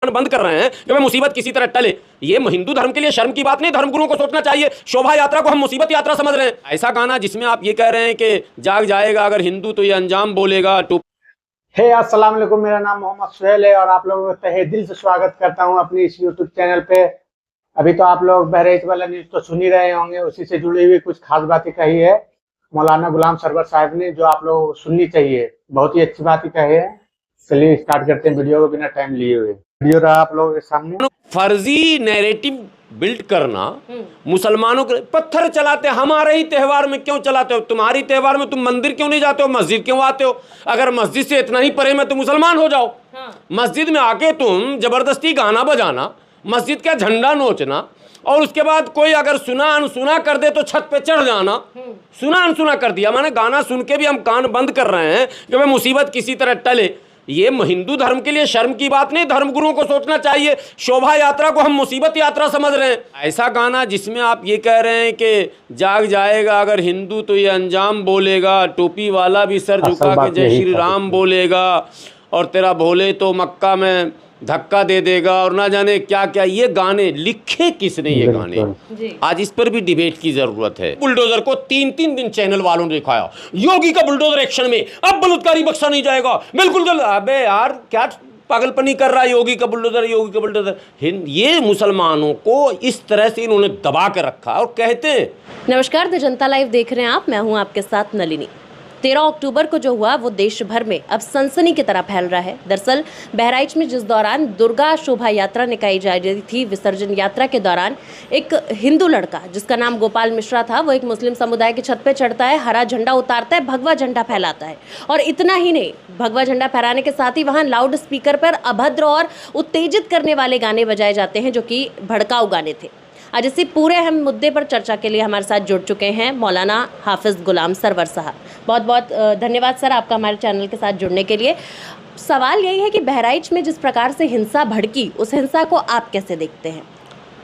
बंद कर रहे हैं कि भाई मुसीबत किसी तरह टले। ये हिंदू धर्म के लिए शर्म की बात नहीं, धर्मगुरुओं को सोचना चाहिए। शोभा यात्रा को हम मुसीबत यात्रा समझ रहे हैं। ऐसा गाना जिसमें आप ये कह रहे हैं कि जाग जाएगा अगर हिंदू तो ये अंजाम बोलेगा। हे अस्सलाम वालेकुम, मेरा नाम मोहम्मद सुहेल है और आप लोगों का तहे दिल से स्वागत करता हूं अपनी इस यूट्यूब चैनल पे। अभी तो आप लोग बहराइच वाला न्यूज तो सुन ही रहे होंगे, उसी से जुड़ी हुई कुछ खास बातें कही है मौलाना गुलाम सरवर साहब ने, जो आप लोग सुननी चाहिए। बहुत ही अच्छी बात ही कही है। चलिए स्टार्ट करते हैं वीडियो को बिना टाइम लिए हुए। वीडियो रहा आप लोगों के सामने। फर्जी नैरेटिव बिल्ड करना, मुसलमानों के पत्थर चलाते हमारे ही त्यौहार में क्यों चलाते हो? तुम्हारी त्यौहार में तुम मंदिर क्यों नहीं जाते हो? मस्जिद क्यों आते हो? अगर मस्जिद से इतना ही परे में तो मुसलमान हो जाओ। मस्जिद में आके तुम जबरदस्ती गाना बजाना, मस्जिद का झंडा नोचना, और उसके बाद कोई अगर सुना अनसुना कर दे तो छत पे चढ़ जाना। सुना अनसुना कर दिया माने गाना सुन के भी हम कान बंद कर रहे हैं कि भाई मुसीबत किसी तरह टले। ये हिंदू धर्म के लिए शर्म की बात नहीं, धर्मगुरुओं को सोचना चाहिए। शोभा यात्रा को हम मुसीबत यात्रा समझ रहे हैं। ऐसा गाना जिसमें आप ये कह रहे हैं कि जाग जाएगा अगर हिंदू तो ये अंजाम बोलेगा, टोपी वाला भी सर झुका के जय श्री राम बोलेगा, और तेरा भोले तो मक्का में धक्का दे देगा, और ना जाने क्या क्या। ये गाने लिखे किसने? ये गाने आज इस पर भी डिबेट की जरूरत है। बुलडोजर को 3-3 दिन चैनल वालों ने दिखाया, योगी का बुलडोजर एक्शन में, अब बलात्कारी बख्शा नहीं जाएगा। बिल्कुल अबे यार क्या पागलपनी कर रहा है योगी का बुलडोजर, योगी का बुलडोजर। ये मुसलमानों को इस तरह से इन्होंने दबा के रखा और कहते हैं। नमस्कार, द जनता लाइव देख रहे हैं आप, मैं हूं आपके साथ नलिनी। 13 अक्टूबर को जो हुआ वो देश भर में अब सनसनी की तरह फैल रहा है। दरअसल बहराइच में जिस दौरान दुर्गा शोभा यात्रा निकाली जा रही थी, विसर्जन यात्रा के दौरान एक हिंदू लड़का जिसका नाम गोपाल मिश्रा था, वो एक मुस्लिम समुदाय की छत पे चढ़ता है, हरा झंडा उतारता है, भगवा झंडा फैलाता है। और इतना ही नहीं, भगवा झंडा फहराने के साथ ही वहाँ लाउड स्पीकर पर अभद्र और उत्तेजित करने वाले गाने बजाए जाते हैं, जो कि भड़काऊ गाने थे। आज इसी पूरे अहम मुद्दे पर चर्चा के लिए हमारे साथ जुड़ चुके हैं मौलाना हाफिज गुलाम सरवर साहब। बहुत बहुत धन्यवाद सर आपका हमारे चैनल के साथ जुड़ने के लिए। सवाल यही है कि बहराइच में जिस प्रकार से हिंसा भड़की, उस हिंसा को आप कैसे देखते हैं?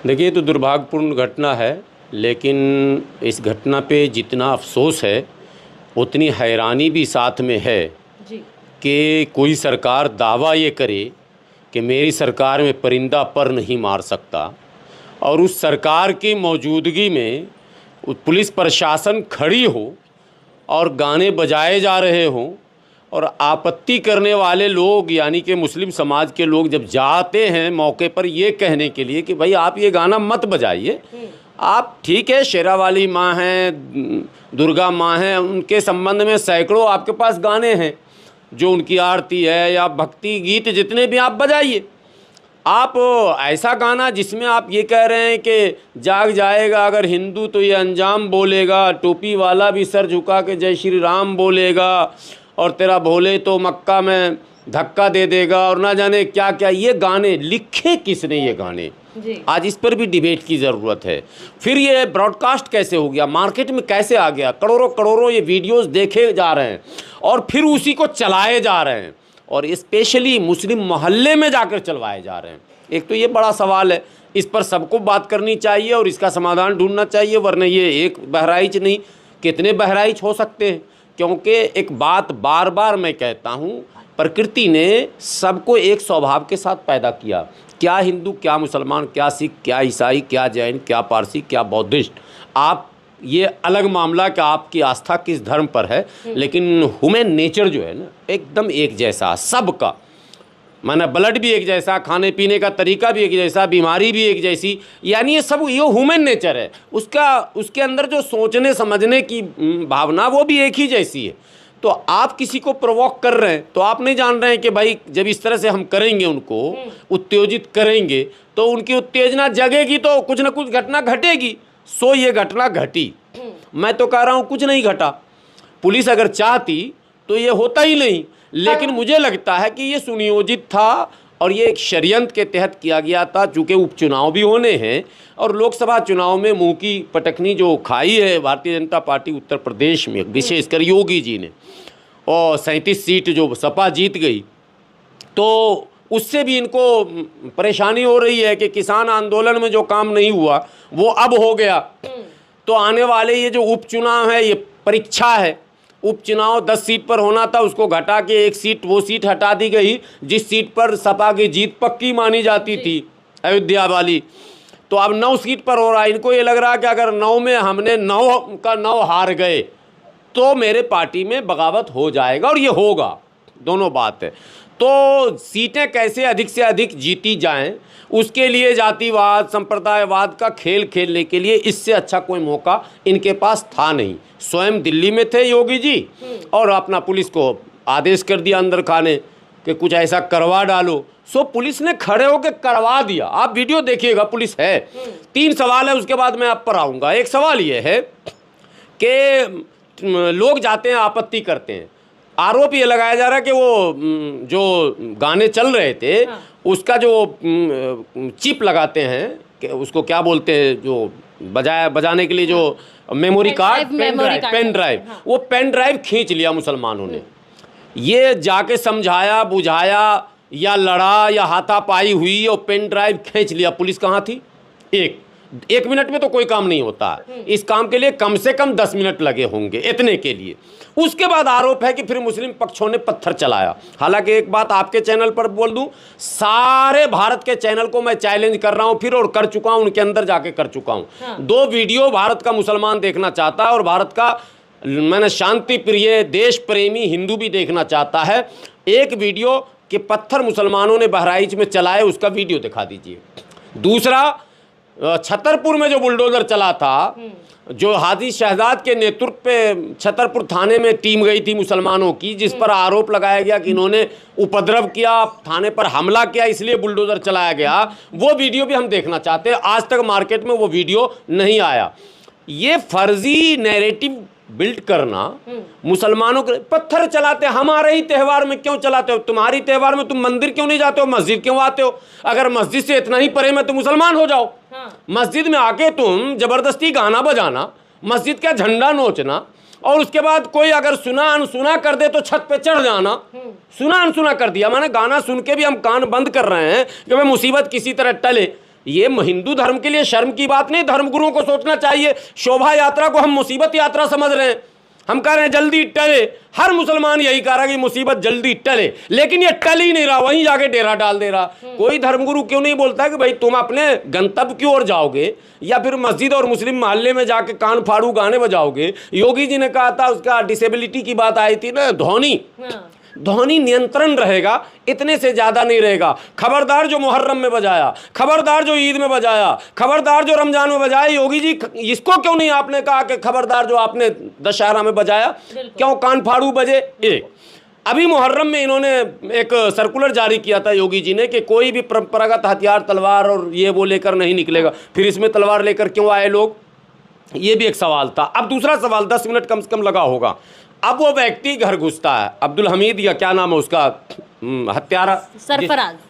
देखिए, तो दुर्भाग्यपूर्ण घटना है, लेकिन इस घटना पे जितना अफसोस है उतनी हैरानी भी साथ में है कि कोई सरकार दावा ये करे कि मेरी सरकार में परिंदा पर नहीं मार सकता, और उस सरकार की मौजूदगी में पुलिस प्रशासन खड़ी हो और गाने बजाए जा रहे हों, और आपत्ति करने वाले लोग यानी कि मुस्लिम समाज के लोग जब जाते हैं मौके पर ये कहने के लिए कि भाई आप ये गाना मत बजाइए, आप ठीक है शेरा वाली माँ हैं, दुर्गा माँ हैं, उनके संबंध में सैकड़ों आपके पास गाने हैं जो उनकी आरती है या भक्ति गीत जितने भी आप बजाइए। आप ऐसा गाना जिसमें आप ये कह रहे हैं कि जाग जाएगा अगर हिंदू तो ये अंजाम बोलेगा, टोपी वाला भी सर झुका के जय श्री राम बोलेगा, और तेरा भोले तो मक्का में धक्का दे देगा, और ना जाने क्या क्या। ये गाने लिखे किसने? ये गाने आज इस पर भी डिबेट की ज़रूरत है। फिर ये ब्रॉडकास्ट कैसे हो गया, मार्केट में कैसे आ गया, करोड़ों करोड़ों ये वीडियोस देखे जा रहे हैं और फिर उसी को चलाए जा रहे हैं, और स्पेशली मुस्लिम मोहल्ले में जाकर चलवाए जा रहे हैं। एक तो ये बड़ा सवाल है, इस पर सबको बात करनी चाहिए और इसका समाधान ढूंढना चाहिए, वरना ये एक बहराइच नहीं कितने बहराइच हो सकते हैं। क्योंकि एक बात बार बार मैं कहता हूँ, प्रकृति ने सबको एक स्वभाव के साथ पैदा किया। क्या हिंदू, क्या मुसलमान, क्या सिख, क्या ईसाई, क्या जैन, क्या पारसी, क्या बौद्धिस्ट, आप ये अलग मामला कि आपकी आस्था किस धर्म पर है, लेकिन ह्यूमन नेचर जो है ना एकदम एक जैसा सबका। माना ब्लड भी एक जैसा, खाने पीने का तरीका भी एक जैसा, बीमारी भी एक जैसी, यानी ये सब ये ह्यूमन नेचर है। उसके अंदर जो सोचने समझने की भावना वो भी एक ही जैसी है। तो आप किसी को प्रोवोक कर रहे हैं तो आप नहीं जान रहे हैं कि भाई जब इस तरह से हम करेंगे, उनको उत्तेजित करेंगे तो उनकी उत्तेजना जगेगी तो कुछ ना कुछ घटना घटेगी। सो ये घटना घटी। मैं तो कह रहा हूँ कुछ नहीं घटा। पुलिस अगर चाहती तो ये होता ही नहीं, लेकिन मुझे लगता है कि ये सुनियोजित था और ये एक षड्यंत्र के तहत किया गया था। चूँकि उपचुनाव भी होने हैं और लोकसभा चुनाव में मुंह की पटकनी जो खाई है भारतीय जनता पार्टी उत्तर प्रदेश में, विशेषकर योगी जी ने, और 37 सीट जो सपा जीत गई, तो उससे भी इनको परेशानी हो रही है कि किसान आंदोलन में जो काम नहीं हुआ वो अब हो गया। तो आने वाले ये जो उपचुनाव है, ये परीक्षा है, उपचुनाव 10 सीट पर होना था, उसको घटा के 1 सीट, वो सीट हटा दी गई जिस सीट पर सपा की जीत पक्की मानी जाती थी, अयोध्या वाली। तो अब 9 सीट पर हो रहा है। इनको ये लग रहा है कि अगर 9 में हमने 9 का 9 हार गए तो मेरे पार्टी में बगावत हो जाएगा, और ये होगा, दोनों बात है। तो सीटें कैसे अधिक से अधिक जीती जाएं, उसके लिए जातिवाद संप्रदायवाद का खेल खेलने के लिए इससे अच्छा कोई मौका इनके पास था नहीं। स्वयं दिल्ली में थे योगी जी और अपना पुलिस को आदेश कर दिया अंदर खाने कि कुछ ऐसा करवा डालो। सो पुलिस ने खड़े होकर करवा दिया। आप वीडियो देखिएगा, पुलिस है। 3 सवाल है, उसके बाद मैं आप पर आऊँगा। एक सवाल ये है कि लोग जाते हैं, आपत्ति करते हैं, आरोप ये लगाया जा रहा है कि वो जो गाने चल रहे थे उसका जो चिप लगाते हैं, कि उसको क्या बोलते हैं, जो बजाने के लिए जो मेमोरी कार्ड, पेन ड्राइव, वो पेन ड्राइव खींच लिया मुसलमानों ने। ये जाके समझाया बुझाया या लड़ा या हाथापाई हुई और पेन ड्राइव खींच लिया। पुलिस कहाँ थी? एक मिनट में तो कोई काम नहीं होता। इस काम के लिए कम से कम 10 मिनट लगे होंगे, इतने के लिए। उसके बाद आरोप है कि फिर मुस्लिम पक्षों ने पत्थर चलाया। हालांकि एक बात आपके चैनल पर बोल दूं, सारे भारत के चैनल को मैं चैलेंज कर रहा हूं फिर, और कर चुका हूं, उनके अंदर जाके कर चुका हूं। 2 वीडियो भारत का मुसलमान देखना चाहता है और भारत का मैंने शांति प्रिय देश प्रेमी हिंदू भी देखना चाहता है। एक वीडियो कि पत्थर मुसलमानों ने बहराइच में चलाए, उसका वीडियो दिखा दीजिए। दूसरा, छतरपुर में जो बुलडोजर चला था, जो हाजी शहजाद के नेतृत्व पे छतरपुर थाने में टीम गई थी मुसलमानों की, जिस पर आरोप लगाया गया कि इन्होंने उपद्रव किया, थाने पर हमला किया, इसलिए बुलडोजर चलाया गया, वो वीडियो भी हम देखना चाहते हैं। आज तक मार्केट में वो वीडियो नहीं आया। ये फर्जी नैरेटिव बिल्ड करना, मुसलमानों के पत्थर चलाते, हमारे ही त्यौहार में क्यों चलाते हो? तुम्हारी त्यौहार में तुम मंदिर क्यों नहीं जाते हो, मस्जिद क्यों आते हो? अगर मस्जिद से इतना ही परे में तो मुसलमान हो जाओ। मस्जिद में आके तुम जबरदस्ती गाना बजाना, मस्जिद का झंडा नोचना, और उसके बाद कोई अगर सुना अनसुना कर दे तो छत पे चढ़ जाना। सुना अनसुना कर दिया माने गाना सुन के भी हम कान बंद कर रहे हैं कि भाई मुसीबत किसी तरह टले। ये हिंदू धर्म के लिए शर्म की बात नहीं, धर्मगुरुओं को सोचना चाहिए। शोभा यात्रा को हम मुसीबत यात्रा समझ रहे हैं, हम कह रहे हैं जल्दी टले। हर मुसलमान यही कह रहा है कि मुसीबत जल्दी टले, लेकिन ये टल ही नहीं रहा, वहीं जाके डेरा डाल दे रहा। कोई धर्मगुरु क्यों नहीं बोलता कि भाई तुम अपने गंतव्य की ओर जाओगे, या फिर मस्जिद और मुस्लिम मोहल्ले में जाके कान फाड़ू गाने बजाओगे? योगी जी ने कहा था, उसका डिसेबिलिटी की बात आई थी ना, ध्वनि नियंत्रण रहेगा, इतने से ज्यादा नहीं रहेगा। खबरदार जो मुहर्रम में बजाया, खबरदार जो ईद में बजाया, खबरदार जो रमजान में बजाया। योगी जी, इसको क्यों नहीं आपने कहा कि खबरदार जो आपने दशहरा में बजाया, क्यों कान फाड़ू बजे? एक अभी मुहर्रम में इन्होंने एक सर्कुलर जारी किया था योगी जी ने कि कोई भी परंपरागत हथियार, तलवार और ये वो लेकर नहीं निकलेगा। फिर इसमें तलवार लेकर क्यों आए लोग? ये भी एक सवाल था। अब दूसरा सवाल, 10 मिनट कम से कम लगा होगा। अब वो व्यक्ति घर घुसता है, अब्दुल हमीद या क्या नाम है उसका, हत्यारा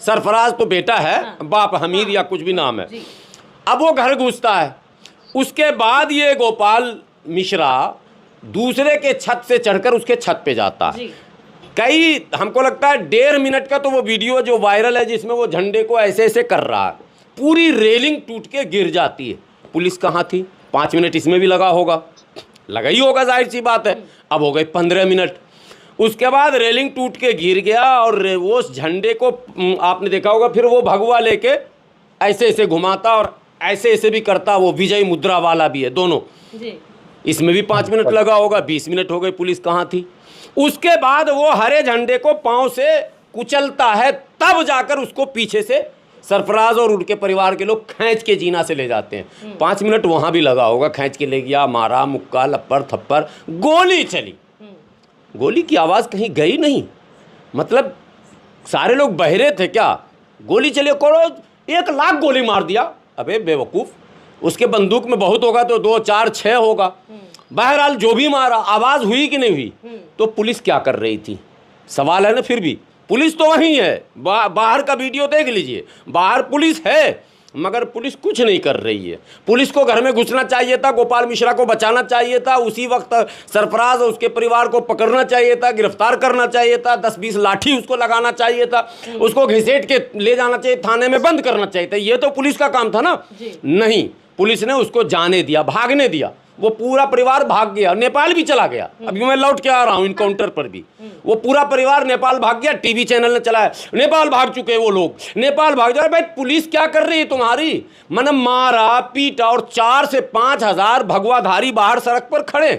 सरफराज तो बेटा है, बाप हमीद या कुछ भी नाम है। अब वो घर घुसता है, उसके बाद ये गोपाल मिश्रा दूसरे के छत से चढ़कर उसके छत पे जाता है। कई, हमको लगता है 1.5 मिनट का तो वो वीडियो जो वायरल है, जिसमें वो झंडे को ऐसे ऐसे कर रहा है, पूरी रेलिंग टूट के गिर जाती है। पुलिस कहाँ थी? 5 मिनट इसमें भी लगा होगा, लगा ही होगा, जाहिर सी बात है। अब हो गए 15 मिनट। उसके बाद रेलिंग टूट के गिर गया और वो झंडे को आपने देखा होगा, फिर वो भगवा लेके ऐसे ऐसे घुमाता और ऐसे ऐसे भी करता। वो विजय मुद्रा वाला भी है, दोनों जी। इसमें भी 5 मिनट लगा होगा, 20 मिनट हो गए। पुलिस कहाँ थी? उसके बाद वो हरे झंडे को पांव से कुचलता है, तब जाकर उसको पीछे से सरफराज और उनके परिवार के लोग खींच के जीना से ले जाते हैं। 5 मिनट वहां भी लगा होगा, खींच के ले गया, मारा, मुक्का, लप्पर थप्पड़, गोली चली। गोली की आवाज़ कहीं गई नहीं, मतलब सारे लोग बहरे थे क्या? गोली चली, करो 1 लाख गोली मार दिया। अबे बेवकूफ़, उसके बंदूक में बहुत होगा तो 2, 4, 6 होगा। बहरहाल जो भी मारा, आवाज़ हुई कि नहीं हुई? तो पुलिस क्या कर रही थी? सवाल है ना। फिर भी पुलिस तो वहीं है, बाहर का वीडियो देख लीजिए, बाहर पुलिस है, मगर पुलिस कुछ नहीं कर रही है। पुलिस को घर में घुसना चाहिए था, गोपाल मिश्रा को बचाना चाहिए था, उसी वक्त सरफराज और उसके परिवार को पकड़ना चाहिए था, गिरफ्तार करना चाहिए था, 10-20 लाठी उसको लगाना चाहिए था, उसको घसीट के ले जाना चाहिए, थाने में बंद करना चाहिए था। ये तो पुलिस का काम था ना। नहीं, पुलिस ने उसको जाने दिया, भागने दिया। वो पूरा परिवार भाग गया, नेपाल भी चला गया। अभी मैं लौट के आ रहा हूँ इनकाउंटर पर भी, वो पूरा परिवार नेपाल भाग गया। टीवी चैनल ने चलाया नेपाल भाग चुके वो लोग, नेपाल भाग जाए। भाई पुलिस क्या कर रही है तुम्हारी? मैंने मारा पीटा और 4 से 5 हजार भगवाधारी बाहर सड़क पर खड़े,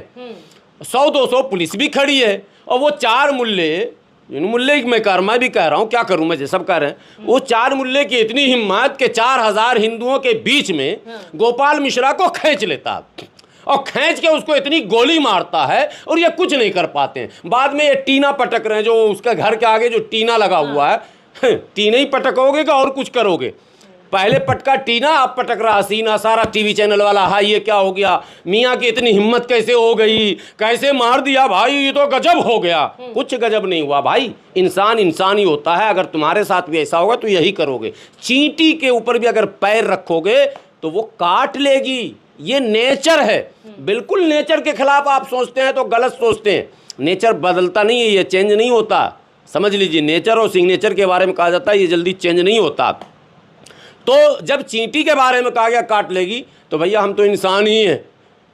100-200 पुलिस भी खड़ी है। और वो 4 मुल्ले, मुल्ले मैं भी कह रहा हूँ, क्या करूँ मैं, सब कह रहे हैं, वो 4 मुल्ले की इतनी हिम्मत के 4000 हिंदुओं के बीच में गोपाल मिश्रा को खींच लेता और खींच के उसको इतनी गोली मारता है और ये कुछ नहीं कर पाते हैं। बाद में ये टीना पटक रहे हैं, जो उसके घर के आगे जो टीना लगा हुआ है, टीना ही पटकोगे कि और कुछ करोगे? पहले पटका टीना, अब पटक रहा सीना। सारा टीवी चैनल वाला, हाँ ये क्या हो गया, मियाँ की इतनी हिम्मत कैसे हो गई, कैसे मार दिया भाई, ये तो गजब हो गया। कुछ गजब नहीं हुआ भाई, इंसान इंसान ही होता है। अगर तुम्हारे साथ भी ऐसा होगा तो यही करोगे। चींटी के ऊपर भी अगर पैर रखोगे तो वो काट लेगी, ये नेचर है। बिल्कुल नेचर के खिलाफ आप सोचते हैं तो गलत सोचते हैं। नेचर बदलता नहीं है, ये चेंज नहीं होता, समझ लीजिए। नेचर और सिग्नेचर के बारे में कहा जाता है, ये जल्दी चेंज नहीं होता। तो जब चींटी के बारे में कहा गया काट लेगी, तो भैया हम तो इंसान ही हैं।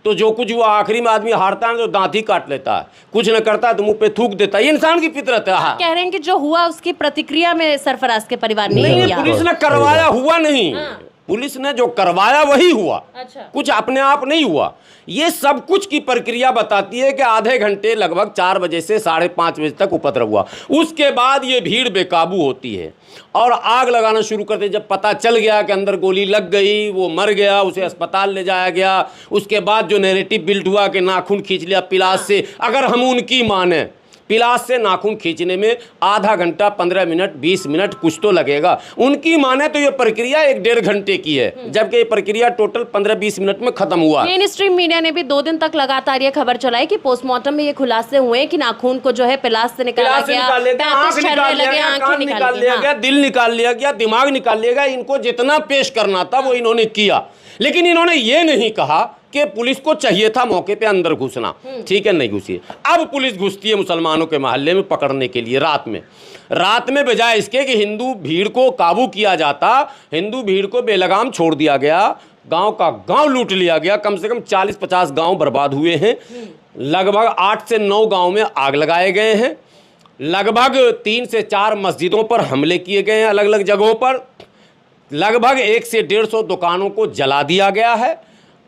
तो जो कुछ हुआ, आखिरी में आदमी हारता है तो दांत ही काट लेता है, कुछ न करता है तो मुंह पे थूक देता है। ये इंसान की फितरत है। हाँ, कह रहे हैं कि जो हुआ उसकी प्रतिक्रिया में सरफराज के परिवार ने नहीं, किया। पुलिस ने करवाया हुआ नहीं, पुलिस ने जो करवाया वही हुआ। अच्छा। कुछ अपने आप नहीं हुआ। ये सब कुछ की प्रक्रिया बताती है कि आधे घंटे लगभग 4 बजे से 5:30 बजे तक उपद्रव हुआ। उसके बाद ये भीड़ बेकाबू होती है और आग लगाना शुरू करते। जब पता चल गया कि अंदर गोली लग गई, वो मर गया, उसे अस्पताल ले जाया गया। उसके बाद जो नैरेटिव बिल्ड हुआ कि नाखून खींच लिया पिलास से, अगर हम उनकी माने, पिलास से नाखून खींचने में आधा घंटा, 15 मिनट, 20 मिनट कुछ तो लगेगा। उनकी माने तो ये प्रक्रिया 1-1.5 घंटे की है, जबकि ये प्रक्रिया टोटल 15-20 मिनट में खत्म हुआ। मेन स्ट्रीम मीडिया ने भी 2 दिन तक लगातार ये खबर चलाई कि पोस्टमार्टम में ये खुलासे हुए कि नाखून को जो है पिलास से निकाला गया, आँख निकाल लिया गया, कान निकाल लिया गया, दिल निकाल लिया गया, दिमाग निकाल लिया गया। इनको जितना पेश करना था वो इन्होंने किया, लेकिन इन्होंने ये नहीं कहा कि पुलिस को चाहिए था मौके पे अंदर घुसना। ठीक है, नहीं घुसी। अब पुलिस घुसती है मुसलमानों के मोहल्ले में पकड़ने के लिए रात में बजाय इसके कि हिंदू भीड़ को काबू किया जाता, हिंदू भीड़ को बेलगाम छोड़ दिया गया, गांव का गांव लूट लिया गया। कम से कम 40-50 गांव बर्बाद हुए हैं। लगभग 8 से 9 गांव में आग लगाए गए हैं। लगभग 3 से 4 मस्जिदों पर हमले किए गए हैं अलग अलग जगहों पर। लगभग 1 से 150 दुकानों को जला दिया गया है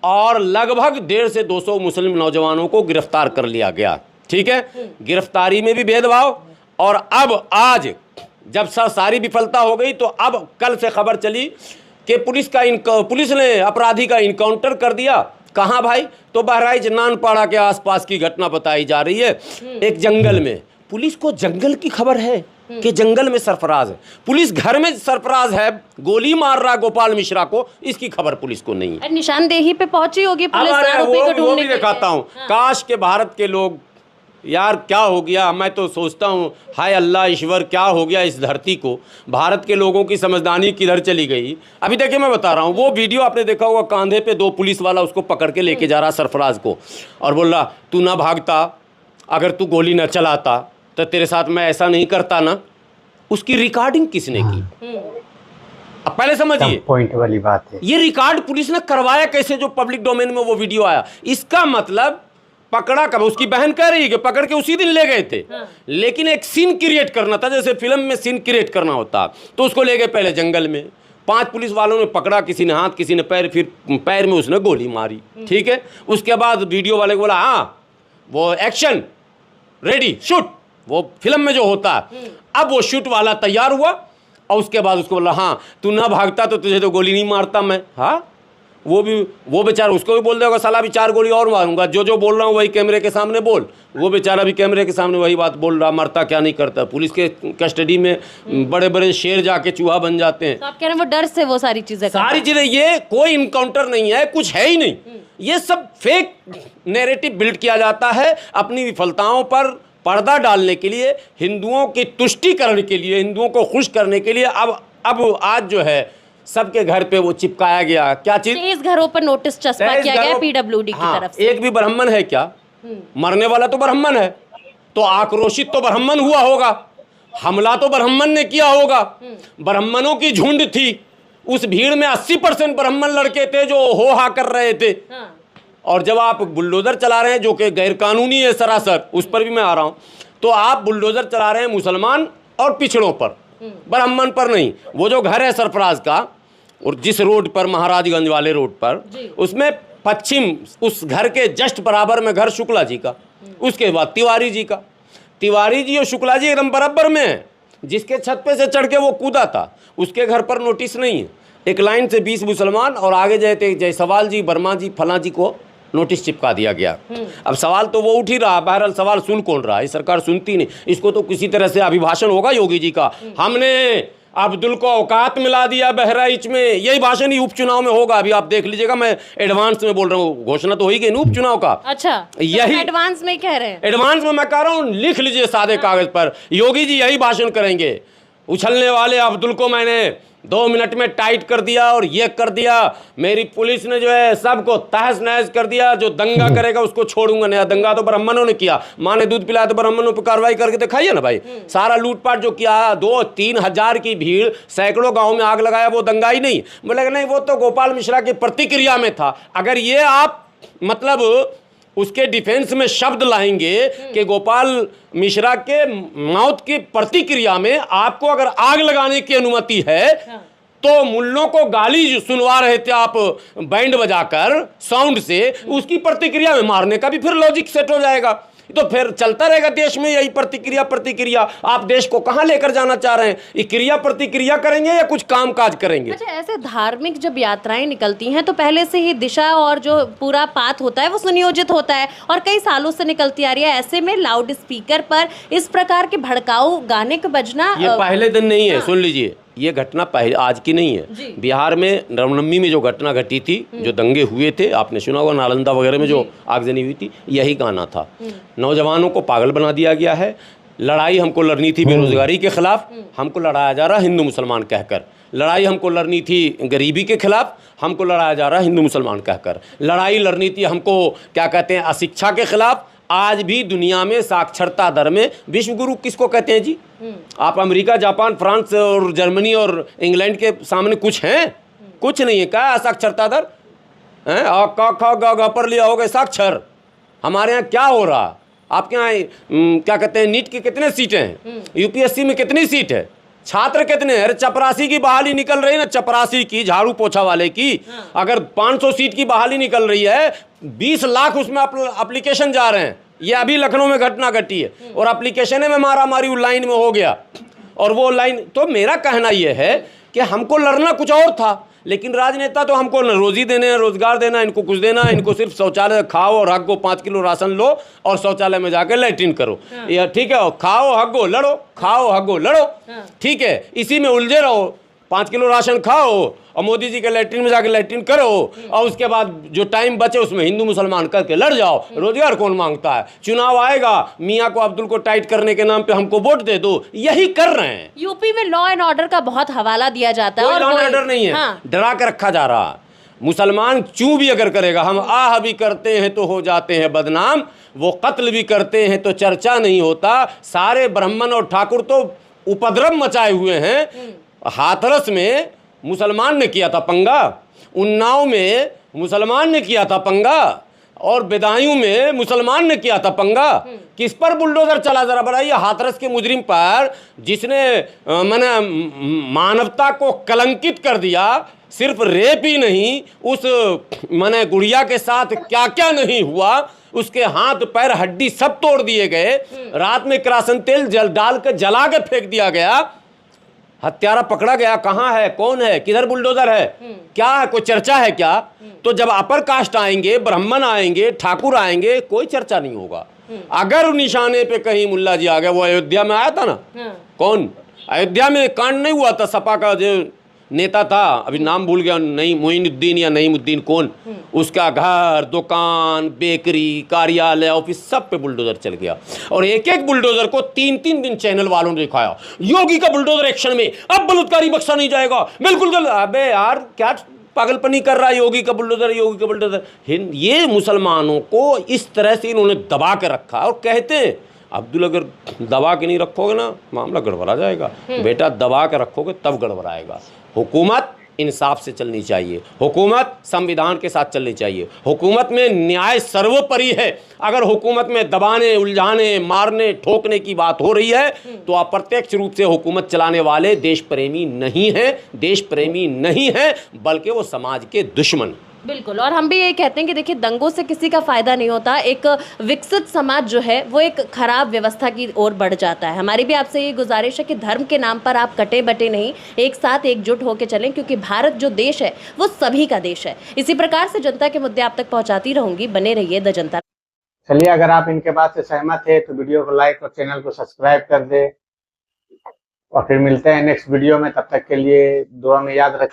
और लगभग 150 से 200 मुस्लिम नौजवानों को गिरफ्तार कर लिया गया। ठीक है, गिरफ्तारी में भी भेदभाव। और अब आज जब सारी विफलता हो गई तो अब कल से खबर चली कि पुलिस ने अपराधी का इनकाउंटर कर दिया। कहाँ भाई? तो बहराइच नानपाड़ा के आसपास की घटना बताई जा रही है। एक जंगल में, पुलिस को जंगल की खबर है कि जंगल में सरफराज है, पुलिस घर में सरफराज है, गोली मार रहा गोपाल मिश्रा को, इसकी खबर पुलिस को नहीं है। निशानदेही पे पहुंची होगी पुलिस आरोपी को ढूंढने। वो भी दिखाता हूँ। काश के भारत के लोग, यार क्या हो गया, मैं तो सोचता हूँ हाय अल्लाह ईश्वर क्या हो गया इस धरती को, भारत के लोगों की समझदारी किधर चली गई। अभी देखिए मैं बता रहा हूँ, वो वीडियो आपने देखा होगा, कांधे पे 2 पुलिस वाला उसको पकड़ के लेके जा रहा सरफराज को और बोल रहा तू ना भागता, अगर तू गोली ना चलाता तो तेरे साथ मैं ऐसा नहीं करता ना। उसकी रिकॉर्डिंग किसने की? अब पहले समझिए, पॉइंट वाली बात है। ये रिकॉर्ड पुलिस ने करवाया कैसे, जो पब्लिक डोमेन में वो वीडियो आया। इसका मतलब पकड़ा कब? उसकी बहन कह रही है कि पकड़ के उसी दिन ले गए थे। लेकिन एक सीन क्रिएट करना था, जैसे फिल्म में सीन क्रिएट करना होता, तो उसको ले गए पहले जंगल में। 5 पुलिस वालों ने पकड़ा, किसी ने हाथ, किसी ने पैर, फिर पैर में उसने गोली मारी। ठीक है, उसके बाद वीडियो वाले को बोला हाँ वो एक्शन रेडी शूट, वो फिल्म में जो होता है। अब वो शूट वाला तैयार हुआ और उसके बाद उसको बोला हाँ तू ना भागता तो तुझे तो गोली नहीं मारता मैं। हाँ, वो बेचारा उसको भी बोल देगा साला भी 4 गोली और मारूंगा, जो बोल रहा हूँ वही कैमरे के सामने बोल। वो बेचारा भी कैमरे के सामने वही बात बोल रहा, मरता क्या नहीं करता। पुलिस के कस्टडी में बड़े बड़े शेर जाके चूहा बन जाते हैं। तो आप कह रहे हैं वो डर से वो सारी चीजें, ये कोई इनकाउंटर नहीं है, कुछ है ही नहीं। ये सब फेक नैरेटिव बिल्ड किया जाता है अपनी विफलताओं पर पर्दा डालने के लिए, हिंदुओं की तुष्टीकरण के लिए, हिंदुओं को खुश करने के लिए। अब आज जो है सबके घर पे वो चिपकाया गया, क्या चीज? 23 घरों पर नोटिस चस्पा किया गया पीडब्ल्यूडी की तरफ से। एक भी ब्राह्मण है क्या? मरने वाला तो ब्राह्मण है, तो आक्रोशित तो ब्राह्मण हुआ होगा, हमला तो ब्राह्मण ने किया होगा। ब्राह्मणों की झुंड थी, उस भीड़ में 80% ब्राह्मण लड़के थे जो हो हा कर रहे थे। और जब आप बुलडोज़र चला रहे हैं जो कि गैरकानूनी है सरासर, उस पर भी मैं आ रहा हूँ, तो आप बुलडोज़र चला रहे हैं मुसलमान और पिछड़ों पर, ब्राह्मण पर नहीं। वो जो घर है सरफराज का, और जिस रोड पर, महाराजगंज वाले रोड पर, उसमें पश्चिम उस घर के जस्ट बराबर में घर शुक्ला जी का, उसके बाद तिवारी जी का। तिवारी जी और शुक्ला जी एकदम बराबर में है। जिसके छत पे से चढ़ के वो कूदा था उसके घर पर नोटिस नहीं है। एक लाइन से 20 मुसलमान और आगे जायसवाल जी, वर्मा जी, फलां जी को नोटिस चिपका दिया गया। अब सवाल तो वो उठ ही रहा, बहरहाल सवाल सुन कौन रहा है? सरकार सुनती नहीं। इसको तो किसी तरह से अभिभाषण होगा योगी जी का, हमने अब्दुल को औकात मिला दिया बहराइच में, यही भाषण ही उपचुनाव में होगा। अभी आप देख लीजिएगा, मैं एडवांस में बोल रहा हूँ, घोषणा तो हो ही गई ना उपचुनाव का। अच्छा, यही एडवांस में कह रहे हैं? एडवांस में मैं कह रहा हूँ, लिख लीजिए सादे कागज पर, योगी जी यही भाषण करेंगे। उछलने वाले अब्दुल को मैंने 2 मिनट में टाइट कर दिया और ये कर दिया, मेरी पुलिस ने जो है सबको तहस नहस कर दिया, जो दंगा करेगा उसको छोड़ूंगा नहीं। दंगा तो ब्राह्मणों ने किया, माँ ने दूध पिलाया तो ब्राह्मणों पर कार्रवाई करके दिखाइए ना भाई। सारा लूटपाट जो किया, 2-3 हजार की भीड़, सैकड़ों गाँव में आग लगाया, वो दंगा ही नहीं। बोले नहीं, वो तो गोपाल मिश्रा की प्रतिक्रिया में था। अगर ये आप मतलब उसके डिफेंस में शब्द लाएंगे कि गोपाल मिश्रा के मौत की प्रतिक्रिया में आपको अगर आग लगाने की अनुमति है, तो मुल्लों को गाली सुनवा रहे थे आप बैंड बजाकर साउंड से, उसकी प्रतिक्रिया में मारने का भी फिर लॉजिक सेट हो जाएगा। तो फिर चलता रहेगा देश में यही प्रतिक्रिया। आप देश को कहां लेकर जाना चाह रहे हैं? ये क्रिया प्रतिक्रिया करेंगे या कुछ काम काज करेंगे? अच्छा, ऐसे धार्मिक जब यात्राएं निकलती हैं तो पहले से ही दिशा और जो पूरा पाथ होता है वो सुनियोजित होता है और कई सालों से निकलती आ रही है। ऐसे में लाउड स्पीकर पर इस प्रकार के भड़काऊ गाने का बजना ये पहले दिन नहीं है। सुन लीजिए, ये घटना पहले आज की नहीं है। बिहार में रामनवमी में जो घटना घटी थी, जो दंगे हुए थे, आपने सुना होगा, नालंदा वगैरह में जो आगजनी हुई थी, यही गाना था। नौजवानों को पागल बना दिया गया है। लड़ाई हमको लड़नी थी बेरोजगारी के खिलाफ, हमको लड़ाया जा रहा हिंदू मुसलमान कहकर। लड़ाई हमको लड़नी थी गरीबी के खिलाफ, हमको लड़ाया जा रहा हिंदू मुसलमान कहकर। लड़ाई लड़नी थी हमको क्या कहते हैं, अशिक्षा के खिलाफ। आज भी दुनिया में साक्षरता दर में विश्व गुरु किसको कहते हैं जी? आप अमेरिका, जापान, फ्रांस और जर्मनी और इंग्लैंड के सामने कुछ हैं? कुछ नहीं है। क्या साक्षरता दर है? क पर लिया हो गए साक्षर। हमारे यहाँ क्या हो रहा? आपके यहाँ क्या कहते हैं, नीट की कितने सीटें हैं? यूपीएससी में कितनी सीट है? छात्र कितने हैं? अरे चपरासी की बहाली निकल रही है ना, चपरासी की, झाड़ू पोछा वाले की। अगर 500 सीट की बहाली निकल रही है, 20 लाख उसमें एप्लीकेशन जा रहे हैं। ये अभी लखनऊ में घटना घटी है और एप्लीकेशन में मारा मारी लाइन में हो गया। और वो लाइन, तो मेरा कहना यह है कि हमको लड़ना कुछ और था, लेकिन राजनेता तो हमको रोजी देने, रोजगार देना, इनको कुछ देना, इनको सिर्फ शौचालय खाओ और हक को 5 किलो राशन लो और शौचालय में जाकर लैट्रिन करो। ये ठीक है, खाओ हगो लड़ो, खाओ हगो लड़ो, ठीक है, इसी में उलझे रहो। 5 किलो राशन खाओ और मोदी जी के लैट्रिन में जाकर लैट्रिन करो और उसके बाद जो टाइम बचे उसमें हिंदू मुसलमान करके लड़ जाओ। रोजगार कौन मांगता है? चुनाव आएगा, मियाँ को अब्दुल को टाइट करने के नाम पे हमको वोट दे दो, यही कर रहे हैं। यूपी में लॉ एंड ऑर्डर का बहुत हवाला दिया जाता है। लॉ एंड ऑर्डर नहीं है, डरा के रखा जा रहा। मुसलमान चू भी अगर करेगा, हम आह भी करते हैं तो हो जाते हैं बदनाम, वो कत्ल भी करते हैं तो चर्चा नहीं होता। सारे ब्राह्मण और ठाकुर तो उपद्रव मचाए हुए हैं। हाथरस में मुसलमान ने किया था पंगा, उन्नाव में मुसलमान ने किया था पंगा और बेदायूं में मुसलमान ने किया था पंगा। किस पर बुलडोजर चला जरा बताइए? हाथरस के मुजरिम पर, जिसने मैंने मानवता को कलंकित कर दिया। सिर्फ रेप ही नहीं, उस मैंने गुड़िया के साथ क्या क्या नहीं हुआ, उसके हाथ पैर हड्डी सब तोड़ दिए गए। रात में किरासन तेल डाल के जला के फेंक दिया गया। हत्यारा पकड़ा गया, कहाँ है, कौन है, किधर बुलडोजर है, क्या है, कोई चर्चा है क्या? तो जब अपर कास्ट आएंगे, ब्राह्मण आएंगे, ठाकुर आएंगे, कोई चर्चा नहीं होगा। अगर निशाने पे कहीं मुल्ला जी आ गया, वो अयोध्या में आया था ना, कौन अयोध्या में कांड नहीं हुआ था? सपा का जो नेता था, अभी नाम भूल गया, नहीं मोइनुद्दीन या नईमुद्दीन कौन, उसका घर, दुकान, बेकरी, कार्यालय, ऑफिस सब पे बुलडोजर चल गया। और एक एक बुलडोजर को 3-3 दिन चैनल वालों ने दिखाया, योगी का बुलडोजर एक्शन में, अब बलात्कारी बख्शा नहीं जाएगा, बिल्कुल। अबे यार, क्या पागलपनी कर रहा है? योगी का बुलडोजर, योगी का बुलडोजर। ये मुसलमानों को इस तरह से इन्होंने दबा के रखा और कहते हैं अब्दुल अगर दबा के नहीं रखोगे ना, मामला गड़बड़ा जाएगा। बेटा दबा के रखोगे तब गड़बड़ाएगा। हुकूमत इंसाफ से चलनी चाहिए, हुकूमत संविधान के साथ चलनी चाहिए, हुकूमत में न्याय सर्वोपरि है। अगर हुकूमत में दबाने, उलझाने, मारने, ठोकने की बात हो रही है तो अप्रत्यक्ष रूप से हुकूमत चलाने वाले देश प्रेमी नहीं हैं, देश प्रेमी नहीं हैं, बल्कि वो समाज के दुश्मन। बिल्कुल, और हम भी ये कहते हैं कि देखिए दंगों से किसी का फायदा नहीं होता। एक विकसित समाज जो है वो एक खराब व्यवस्था की ओर बढ़ जाता है। हमारी भी आपसे ये गुजारिश है कि धर्म के नाम पर आप कटे बटे नहीं, एक साथ एकजुट होकर चलें, क्योंकि भारत जो देश है वो सभी का देश है। इसी प्रकार से जनता के मुद्दे आप तक पहुंचाती रहूंगी, बने रहिए द जनता। चलिए, अगर आप इनके बात से सहमत है तो वीडियो को लाइक और चैनल को सब्सक्राइब कर दे, और फिर मिलते हैं नेक्स्ट वीडियो में। तब तक के लिए दुआ में याद रखें।